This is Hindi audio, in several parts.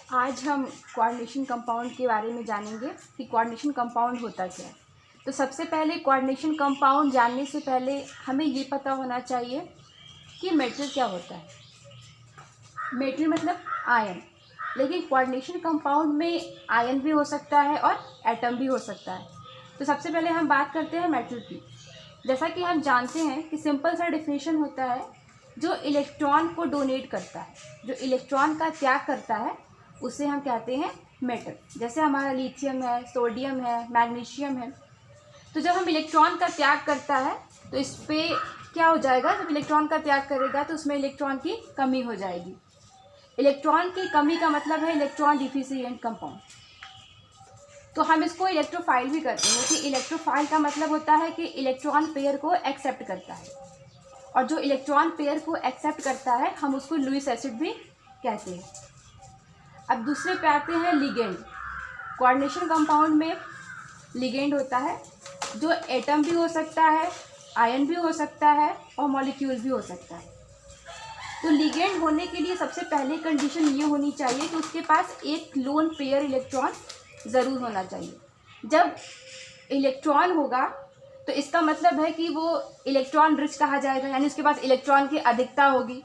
आज हम कोऑर्डिनेशन कंपाउंड के बारे में जानेंगे कि कोऑर्डिनेशन कंपाउंड होता क्या है। तो सबसे पहले कोऑर्डिनेशन कंपाउंड जानने से पहले हमें ये पता होना चाहिए कि मेटल क्या होता है। मेटल मतलब आयन, लेकिन कोऑर्डिनेशन कंपाउंड में आयन भी हो सकता है और एटम भी हो सकता है। तो सबसे पहले हम बात करते हैं मेटल की। जैसा कि हम जानते हैं कि सिंपल सा डिफिनेशन होता है, जो इलेक्ट्रॉन को डोनेट करता है, जो इलेक्ट्रॉन का त्याग करता है, उसे हम कहते हैं मेटल। जैसे हमारा लिथियम है, सोडियम है, मैग्नीशियम है। तो जब हम इलेक्ट्रॉन का त्याग करता है तो इस पर क्या हो जाएगा, जब इलेक्ट्रॉन का त्याग करेगा तो उसमें इलेक्ट्रॉन की कमी हो जाएगी। इलेक्ट्रॉन की कमी का मतलब है इलेक्ट्रॉन डिफिशिएंट कंपाउंड। तो हम इसको इलेक्ट्रोफाइल भी करते हैं कि इलेक्ट्रोफाइल का मतलब होता है कि इलेक्ट्रॉन पेयर को एक्सेप्ट करता है, और जो इलेक्ट्रॉन पेयर को एक्सेप्ट करता है हम उसको लुईस एसिड भी कहते हैं। अब दूसरे पे आते हैं लिगेंड। कोऑर्डिनेशन कंपाउंड में लिगेंड होता है जो एटम भी हो सकता है, आयन भी हो सकता है और मॉलिक्यूल भी हो सकता है। तो लिगेंड होने के लिए सबसे पहले कंडीशन ये होनी चाहिए कि उसके पास एक लोन पेयर इलेक्ट्रॉन ज़रूर होना चाहिए। जब इलेक्ट्रॉन होगा तो इसका मतलब है कि वो इलेक्ट्रॉन रिच कहा जाएगा, यानी उसके पास इलेक्ट्रॉन की अधिकता होगी।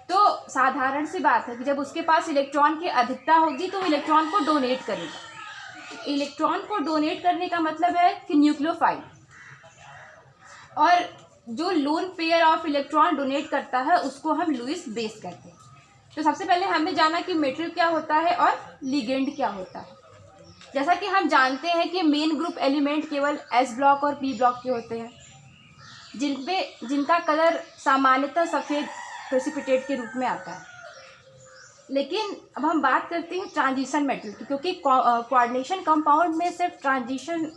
तो साधारण सी बात है कि जब उसके पास इलेक्ट्रॉन की अधिकता होगी तो इलेक्ट्रॉन को डोनेट करेगा। इलेक्ट्रॉन को डोनेट करने का मतलब है कि न्यूक्लियोफाइल, और जो lone pair of electron donate करता है उसको हम लुईस बेस कहते हैं। तो सबसे पहले हमने जाना कि मेटल क्या होता है और लिगेंड क्या होता है। जैसा कि हम जानते हैं कि मेन ग्रुप एलिमेंट केवल एस ब्लॉक और पी ब्लॉक के होते हैं, जिनका कलर सामान्यतः सफ़ेद प्रेसिपिटेट के रूप में आता है। लेकिन अब हम बात करते हैं ट्रांजिशन मेटल की, क्योंकि कोऑर्डिनेशन कंपाउंड में सिर्फ ट्रांजिशन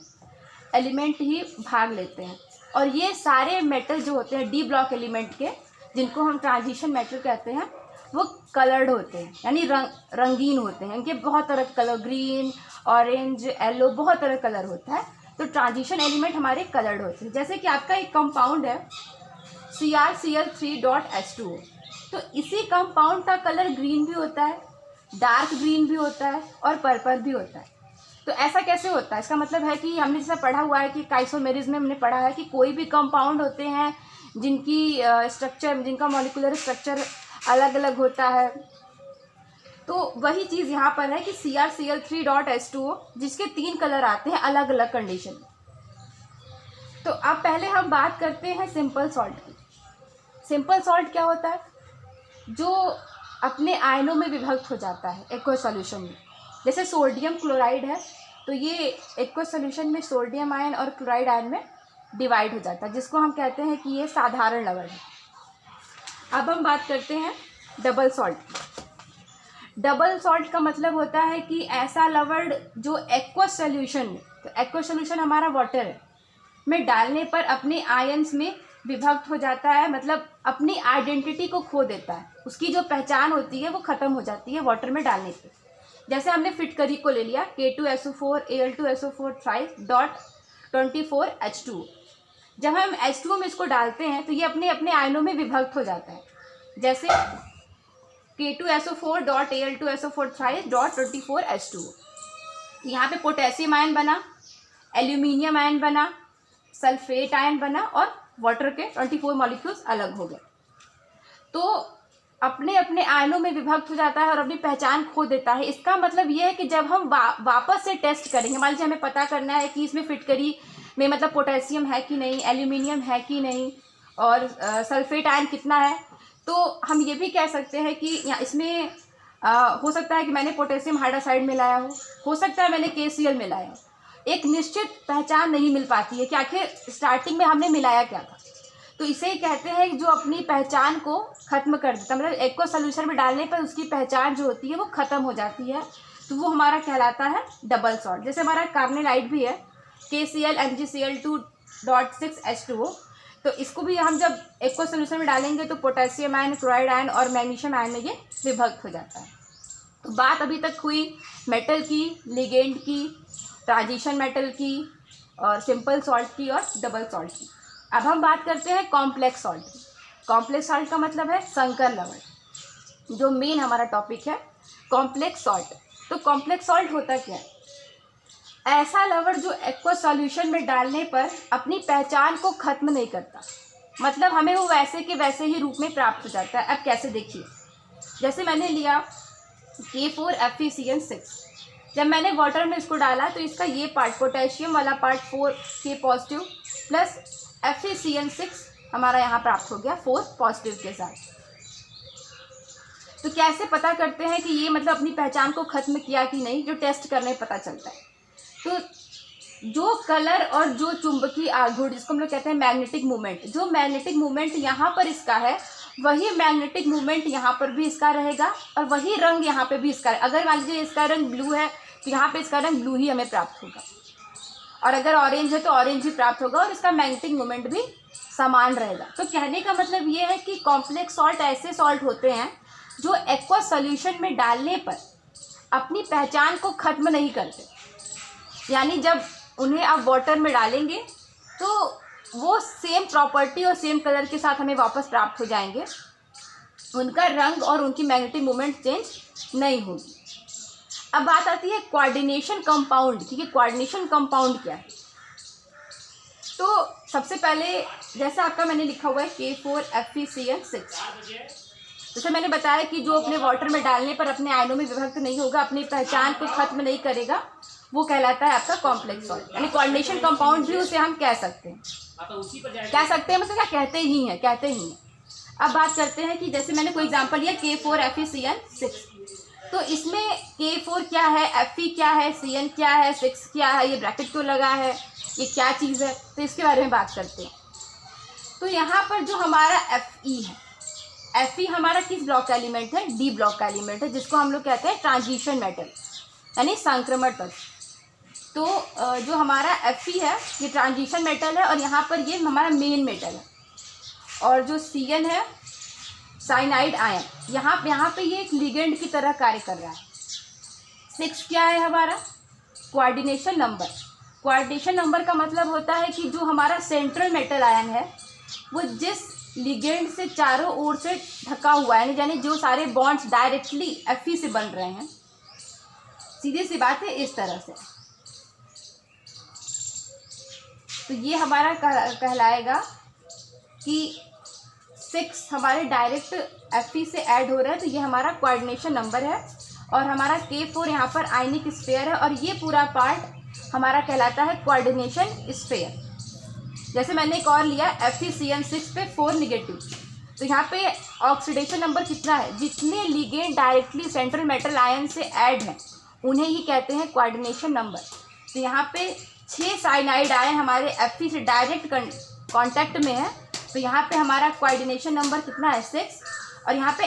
एलिमेंट ही भाग लेते हैं, और ये सारे मेटल जो होते हैं डी ब्लॉक एलिमेंट के, जिनको हम ट्रांजिशन मेटल कहते हैं, वो कलर्ड होते हैं, यानी रंगीन होते हैं। इनके बहुत तरह के कलर, ग्रीन, ऑरेंज, येलो, बहुत तरह कलर होता है। तो ट्रांजिशन एलिमेंट हमारे कलर्ड होते हैं। जैसे कि आपका एक कंपाउंड है CrCl3.H2O, तो इसी कंपाउंड का कलर ग्रीन भी होता है, डार्क ग्रीन भी होता है और पर्पल भी होता है। तो ऐसा कैसे होता है? इसका मतलब है कि हमने जैसा पढ़ा हुआ है कि आइसोमेरिज में हमने पढ़ा है कि कोई भी कंपाउंड होते हैं जिनकी स्ट्रक्चर, जिनका मॉलिक्यूलर स्ट्रक्चर अलग अलग होता है। तो वही चीज़ यहाँ पर है कि CrCl3.H2O, जिसके 3 कलर आते हैं अलग अलग कंडीशन में। तो अब पहले हम बात करते हैं सिंपल सॉल्ट की। सिंपल सॉल्ट क्या होता है? जो अपने आयनों में विभक्त हो जाता है एक्वस सॉल्यूशन में। जैसे सोडियम क्लोराइड है, तो ये एक्वस सॉल्यूशन में सोडियम आयन और क्लोराइड आयन में डिवाइड हो जाता है, जिसको हम कहते हैं कि ये साधारण लवण है। अब हम बात करते हैं डबल सॉल्ट की। डबल सॉल्ट का मतलब होता है कि ऐसा लवण जो एक्वस सॉल्यूशन में, तो एक्वस सॉल्यूशन हमारा वाटर है, में डालने पर अपने आयन्स में विभक्त हो जाता है, मतलब अपनी आइडेंटिटी को खो देता है। उसकी जो पहचान होती है वो ख़त्म हो जाती है वाटर में डालने पे। जैसे हमने फिटकरी को ले लिया, K2SO4 Al2SO4 3.24H2O। जब हम H2O में इसको डालते हैं तो ये अपने अपने आयनों में विभक्त हो जाता है। जैसे K2SO4.Al2SO4 3.24H2O। यहाँ पे पोटेशियम आयन बना, एल्यूमिनियम आयन बना, सल्फेट आयन बना और वाटर के 24 मॉलिक्यूल्स अलग हो गए। तो अपने अपने आयनों में विभक्त हो जाता है और अपनी पहचान खो देता है। इसका मतलब ये है कि जब हम वापस से टेस्ट करेंगे, मान लीजिए हमें पता करना है कि इसमें फिटकरी में मतलब पोटेशियम है कि नहीं, एल्यूमिनियम है कि नहीं, और सल्फेट आयन कितना है, तो हम ये भी कह सकते हैं कि इसमें हो सकता है कि मैंने पोटेशियम हाइड्रोक्साइड मिलाया हो सकता है मैंने KCl मिलाया हो। एक निश्चित पहचान नहीं मिल पाती है कि आखिर स्टार्टिंग में हमने मिलाया क्या था। तो इसे ही कहते हैं जो अपनी पहचान को ख़त्म कर देता, मतलब एक्वस सॉल्यूशन में डालने पर उसकी पहचान जो होती है वो ख़त्म हो जाती है, तो वो हमारा कहलाता है डबल सॉल्ट। जैसे हमारा कार्बोनाइड भी है KCl MgCl2.6H2O, तो इसको भी हम जब एक्वस सॉल्यूशन में डालेंगे तो पोटेशियम आयन, क्लोराइड आयन और मैग्नीशियम आयन में ये विभक्त हो जाता है। तो बात अभी तक हुई मेटल की, लिगेंड की, ट्रांजिशन मेटल की, और सिंपल सॉल्ट की और डबल सॉल्ट की। अब हम बात करते हैं कॉम्प्लेक्स सॉल्ट की। कॉम्प्लेक्स सॉल्ट का मतलब है संकर लवण। जो मेन हमारा टॉपिक है कॉम्प्लेक्स सॉल्ट। तो कॉम्प्लेक्स सॉल्ट होता क्या है? ऐसा लवण जो एक्वा सॉल्यूशन में डालने पर अपनी पहचान को खत्म नहीं करता, मतलब हमें वो वैसे के वैसे ही रूप में प्राप्त हो जाता है। अब कैसे देखिए, जैसे मैंने लिया K4FeCN6, जब मैंने वाटर में इसको डाला तो इसका ये पार्ट, पोटेशियम वाला part 4K positive plus FeCN6 हमारा यहाँ प्राप्त हो गया 4 पॉजिटिव के साथ। तो कैसे पता करते हैं कि ये मतलब अपनी पहचान को खत्म किया कि नहीं? जो टेस्ट करने पता चलता है। तो जो कलर और जो चुंबकीय आघूर्ण, जिसको हम लोग कहते हैं मैग्नेटिक मूवमेंट, जो मैग्नेटिक मूवमेंट यहाँ पर इसका है वही मैग्नेटिक मूवमेंट यहाँ पर भी इसका रहेगा और वही रंग यहाँ पे भी इसका। अगर मान लीजिए इसका रंग ब्लू है तो यहाँ पे इसका रंग ब्लू ही हमें प्राप्त होगा, और अगर ऑरेंज है तो ऑरेंज ही प्राप्त होगा, और इसका मैग्नेटिक मूवमेंट भी समान रहेगा। तो कहने का मतलब ये है कि कॉम्प्लेक्स सॉल्ट ऐसे सॉल्ट होते हैं जो एक्वा सॉल्यूशन में डालने पर अपनी पहचान को खत्म नहीं करते, यानी जब उन्हें आप वाटर में डालेंगे तो वो सेम प्रॉपर्टी और सेम कलर के साथ हमें वापस प्राप्त हो जाएंगे, उनका रंग और उनकी मैग्नेटिक मूवमेंट चेंज नहीं होगी। अब बात आती है कोऑर्डिनेशन कंपाउंड की, कोऑर्डिनेशन कंपाउंड क्या है। तो सबसे पहले जैसा आपका मैंने लिखा हुआ है K4FeCN6, जैसे मैंने बताया कि जो अपने वाटर में डालने पर अपने आयनों में विभक्त नहीं होगा, अपनी पहचान को खत्म नहीं करेगा, वो कहलाता है आपका कॉम्प्लेक्स सॉल्ट, यानी कोऑर्डिनेशन कंपाउंड भी उसे हम कह सकते हैं। मतलब क्या कहते ही हैं। अब बात करते हैं कि जैसे मैंने कोई एग्जांपल लिया K4FeCN6, तो इसमें K4 क्या है, Fe क्या है, Cn क्या है, 6 क्या है, ये ब्रैकेट क्यों लगा है, ये क्या चीज़ है, तो इसके बारे में बात करते हैं। तो यहाँ पर जो हमारा Fe है, Fe हमारा किस ब्लॉक का एलिमेंट है? डी ब्लॉक का एलिमेंट है, जिसको हम लोग कहते हैं ट्रांजिशन मेटल, यानी संक्रमण तत्व। तो जो हमारा Fe है ये ट्रांजिशन मेटल है, और यहाँ पर ये हमारा मेन मेटल है। और जो Cn है साइनाइड आयन, यहाँ पे ये एक लिगेंड की तरह कार्य कर रहा है। 6 क्या है हमारा? Coordination number. कोऑर्डिनेशन नंबर का मतलब होता है कि जो हमारा सेंट्रल मेटल आयन है वो जिस लिगेंड से चारों ओर से ढका हुआ है, यानी जो सारे बॉन्ड्स डायरेक्टली Fe से बन रहे हैं, सीधी सी बात है इस तरह से, तो ये हमारा कहलाएगा कि 6 हमारे डायरेक्ट Fe से ऐड हो रहा है, तो ये हमारा कोऑर्डिनेशन नंबर है। और हमारा K4 यहाँ पर आयनिक स्फीयर है, और ये पूरा पार्ट हमारा कहलाता है कोऑर्डिनेशन स्फीयर। जैसे मैंने एक और लिया FeCN6 पे 4 निगेटिव, तो यहाँ पे ऑक्सीडेशन नंबर कितना है? जितने ligand directly central metal ion से ऐड हैं उन्हें ही कहते हैं कोऑर्डिनेशन नंबर। तो यहाँ पे 6 साइनाइड आयन हमारे Fe से डायरेक्ट कांटेक्ट में है, तो यहाँ पे हमारा कोऑर्डिनेशन नंबर कितना है? 6। और यहाँ पे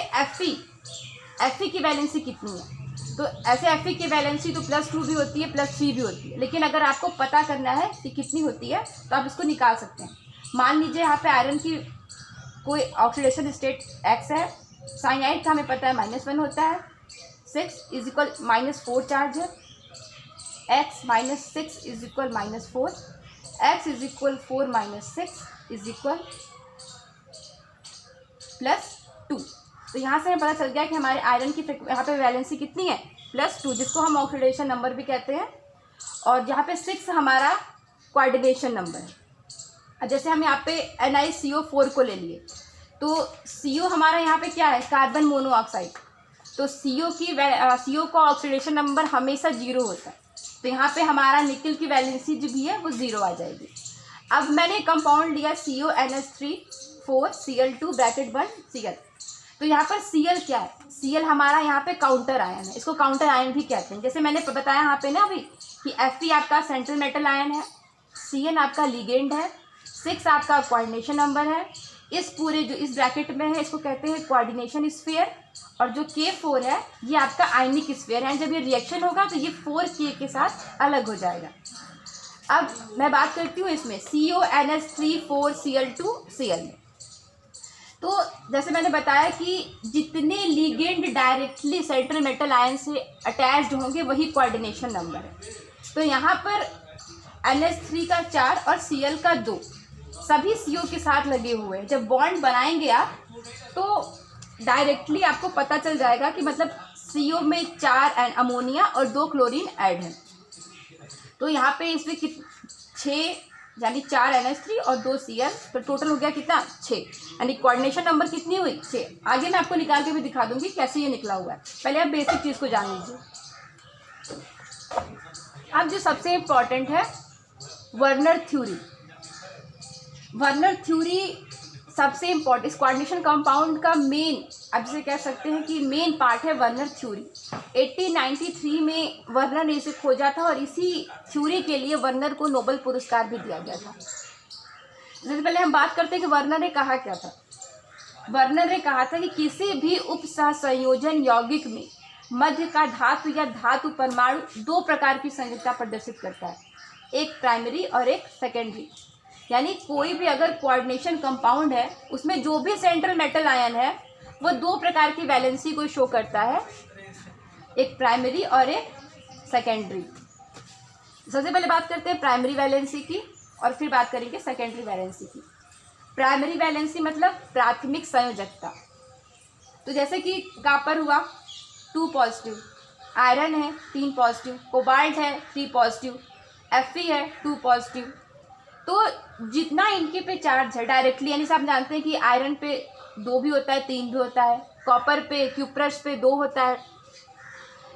Fe की वैलेंसी कितनी है? तो ऐसे Fe की वैलेंसी तो +2 भी होती है, +3 भी होती है, लेकिन अगर आपको पता करना है कि कितनी होती है तो आप इसको निकाल सकते हैं। मान लीजिए यहाँ पे आयरन की कोई ऑक्सीडेशन स्टेट X है, साइनाइड का हमें पता है -1 होता है, 6 = -4 चार्ज है, X - 6 = -4, X = 4 - 6 +2। तो यहाँ से हमें पता चल गया कि हमारे आयरन की यहाँ पे वैलेंसी कितनी है? +2, जिसको हम ऑक्सीडेशन नंबर भी कहते हैं, और यहाँ पे 6 हमारा कोऑर्डिनेशन नंबर है। अब जैसे हम यहाँ पे NiCO4 को ले लिए, तो CO हमारा यहाँ पे क्या है? Carbon monoxide. तो CO का ऑक्सीडेशन नंबर हमेशा 0 होता है, तो यहाँ पे हमारा निकल की वैलेंसी जो भी है वो 0 आ जाएगी। अब मैंने कंपाउंड लिया CONH3 4Cl2 (Cl). तो यहाँ पर Cl क्या है? Cl हमारा यहाँ पे काउंटर आयन है, इसको काउंटर आयन भी कहते हैं। जैसे मैंने बताया यहाँ पे ना अभी कि Fe आपका सेंट्रल मेटल आयन है, Cn आपका लिगेंड है, 6 आपका कोऑर्डिनेशन नंबर है, इस पूरे जो इस ब्रैकेट में है इसको कहते हैं कोऑर्डिनेशन स्फीयर, और जो K4 है ये आपका आयनिक स्फीयर है। जब ये रिएक्शन होगा तो ये 4K के साथ अलग हो जाएगा। अब मैं बात करती हूँ इसमें CONH3 4Cl2 Cl में। तो जैसे मैंने बताया कि जितने ligand directly central metal ion से अटैच्ड होंगे वही कोऑर्डिनेशन नंबर है। तो यहाँ पर NH3 का 4 और Cl का 2 सभी CO के साथ लगे हुए हैं। जब बॉन्ड बनाएंगे आप तो डायरेक्टली आपको पता चल जाएगा कि मतलब CO में 4 अमोनिया और 2 क्लोरीन ऐड है। तो यहाँ पे इसमें 6 यानी 4 NH3 और 2 Cl, तो टोटल हो गया कितना 6, यानी कोऑर्डिनेशन नंबर कितनी हुई 6। आगे मैं आपको निकाल के भी दिखा दूंगी कैसे ये निकला हुआ है, पहले आप बेसिक चीज़ को जान लीजिए। अब जो सबसे इम्पॉर्टेंट है वर्नर थ्योरी। वर्नर थ्योरी सबसे इम्पॉर्टेंट, इस कोऑर्डिनेशन कंपाउंड का मेन, अब जिसे कह सकते हैं कि मेन पार्ट है वर्नर थ्योरी। 1893 में वर्नर ने इसे खोजा था और इसी थ्योरी के लिए वर्नर को नोबेल पुरस्कार भी दिया गया था। सबसे पहले हम बात करते हैं कि वर्नर ने कहा क्या था। वर्नर ने कहा था कि किसी भी उपसहसंयोजन यौगिक में मध्य का धातु या धातु परमाणु 2 प्रकार की संयोजकता प्रदर्शित करता है, एक प्राइमरी और एक सेकेंडरी। यानी कोई भी अगर कोऑर्डिनेशन कंपाउंड है उसमें जो भी सेंट्रल मेटल आयन है वो 2 प्रकार की वैलेंसी को शो करता है, एक प्राइमरी और एक सेकेंडरी। सबसे पहले बात करते हैं प्राइमरी वैलेंसी की और फिर बात करेंगे सेकेंडरी वैलेंसी की। प्राइमरी वैलेंसी मतलब प्राथमिक संयोजकता। तो जैसे कि कॉपर हुआ 2 पॉजिटिव, आयरन है 3 पॉजिटिव, कोबाल्ट है 3 पॉजिटिव, Fe है 2 पॉजिटिव। तो जितना इनके पे चार्ज है डायरेक्टली, यानी आप जानते हैं कि आयरन पे 2 भी होता है 3 भी होता है, कॉपर पे क्यूप्रस पे 2 होता है,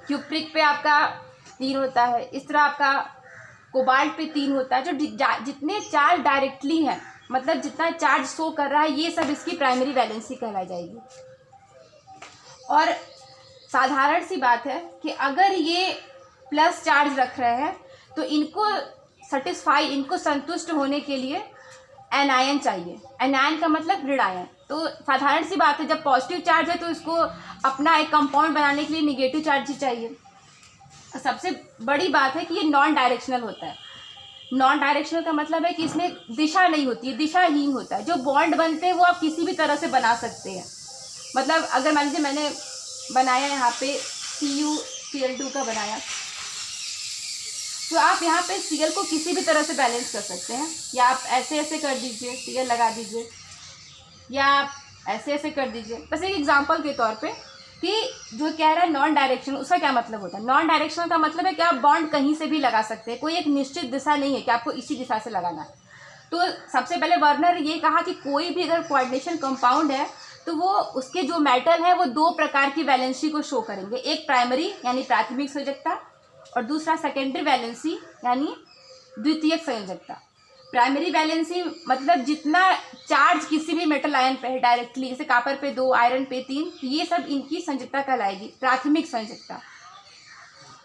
क्यूप्रिक पे आपका 3 होता है, इस तरह आपका कोबाल्ट पे 3 होता है। जो जितने चार्ज डायरेक्टली हैं, मतलब जितना चार्ज शो कर रहा है, ये सब इसकी प्राइमरी वैलेंसी कहलाई जाएगी। और साधारण सी बात है कि अगर ये प्लस चार्ज रख रहे हैं तो इनको सेटिस्फाई, इनको संतुष्ट होने के लिए एनायन चाहिए। एनायन का मतलब ऋण आयन। तो साधारण सी बात है, जब पॉजिटिव चार्ज है तो इसको अपना एक कंपाउंड बनाने के लिए निगेटिव चार्ज ही चाहिए। सबसे बड़ी बात है कि ये नॉन डायरेक्शनल होता है। नॉन डायरेक्शनल का मतलब है कि इसमें दिशा नहीं होती है, दिशाहीन होता है। जो बॉन्ड बनते हैं वो आप किसी भी तरह से बना सकते हैं। मतलब अगर मान लीजिए मैंने बनाया यहाँ पे CuCl2 का बनाया, तो आप यहाँ पे Cl को किसी भी तरह से बैलेंस कर सकते हैं। या आप ऐसे ऐसे कर दीजिए, Cl लगा दीजिए, या आप ऐसे ऐसे कर दीजिए। बस एक एग्जांपल के तौर पे कि जो कह रहा है नॉन डायरेक्शनल, उसका क्या मतलब होता है। नॉन डायरेक्शनल का मतलब है कि आप बॉन्ड कहीं से भी लगा सकते हैं, कोई एक निश्चित दिशा नहीं है कि आपको इसी दिशा से लगाना है। तो सबसे पहले वर्नर ये कहा कि कोई भी अगर कोऑर्डिनेशन कंपाउंड है तो वो उसके जो मेटल है वो 2 प्रकार की वैलेंसी को शो करेंगे, एक प्राइमरी यानी प्राथमिक संयोजकता और दूसरा सेकेंडरी वैलेंसी यानी द्वितीयक संयोजकता। प्राइमरी वैलेंसी मतलब जितना चार्ज किसी भी मेटल आयन पे है डायरेक्टली, जैसे कॉपर पे 2, आयरन पे 3, ये सब इनकी संयोजकता कहलाएगी प्राथमिक संयोजकता।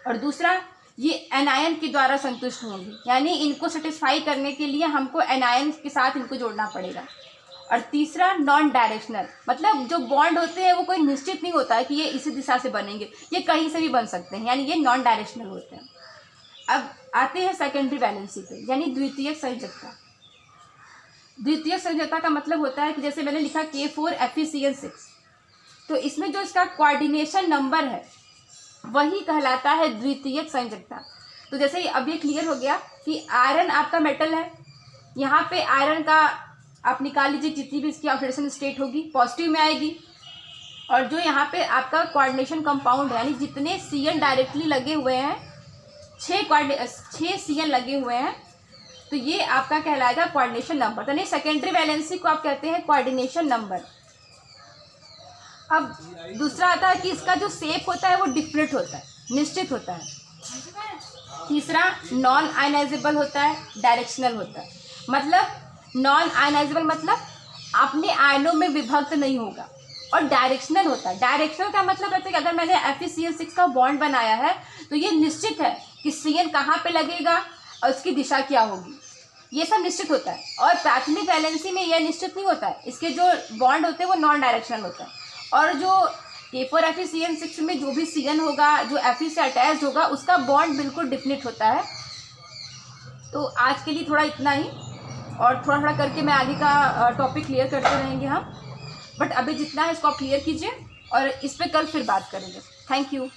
और दूसरा ये एनायन के द्वारा संतुष्ट होंगी, यानी इनको सेटिस्फाई करने के लिए हमको एनायन के साथ इनको जोड़ना पड़ेगा। और तीसरा नॉन डायरेक्शनल, मतलब जो बॉन्ड होते हैं वो कोई निश्चित नहीं होता है कि ये इसी दिशा से बनेंगे, ये कहीं से भी बन सकते हैं, यानी ये नॉन डायरेक्शनल होते हैं। अब आते हैं सेकेंडरी वैलेंसी पे, यानी द्वितीयक संयोजकता। द्वितीयक संयोजकता का मतलब होता है कि जैसे मैंने लिखा K4FeCl6, तो इसमें जो इसका कोऑर्डिनेशन नंबर है वही कहलाता है द्वितीयक संयोजकता। तो जैसे अब ये क्लियर हो गया कि आयरन आपका मेटल है, यहाँ पे आयरन का आप निकाल लीजिए जितनी भी इसकी ऑक्सीडेशन स्टेट होगी पॉजिटिव में आएगी। और जो यहाँ पे आपका कोऑर्डिनेशन कंपाउंड है, यानी जितने Cl डायरेक्टली लगे हुए हैं, 6 Cl लगे हुए हैं, तो ये आपका कहलाएगा कोऑर्डिनेशन नंबर। तो नहीं, सेकेंडरी वैलेंसी को आप कहते हैं कोऑर्डिनेशन नंबर। अब दूसरा आता है कि इसका जो शेप होता है वो डिफरेंट होता है, निश्चित होता है। तीसरा नॉन आयनाइजेबल होता है, डायरेक्शनल होता है। मतलब नॉन आयनाइजेबल मतलब अपने आयनों में विभक्त नहीं होगा, और डायरेक्शनल होता है। डायरेक्शनल का मतलब है कि अगर मैंने FeCl6 का बॉन्ड बनाया है तो ये निश्चित है कि Cl कहाँ पे लगेगा और उसकी दिशा क्या होगी, ये सब निश्चित होता है। और प्राथमिक वैलेंसी में यह निश्चित नहीं होता है, इसके जो बॉन्ड होते हैं वो नॉन डायरेक्शनल होता है। और जो K4FeCl6 में जो भी Cl होगा, जो Fe से अटैच्ड होगा, उसका बॉन्ड बिल्कुल डिफिनिट होता है। तो आज के लिए थोड़ा इतना ही, और थोड़ा थोड़ा करके मैं आगे का टॉपिक क्लियर करते रहेंगे हम। बट अभी जितना है इसको आप क्लियर कीजिए और इस पर कल फिर बात करेंगे। Thank you.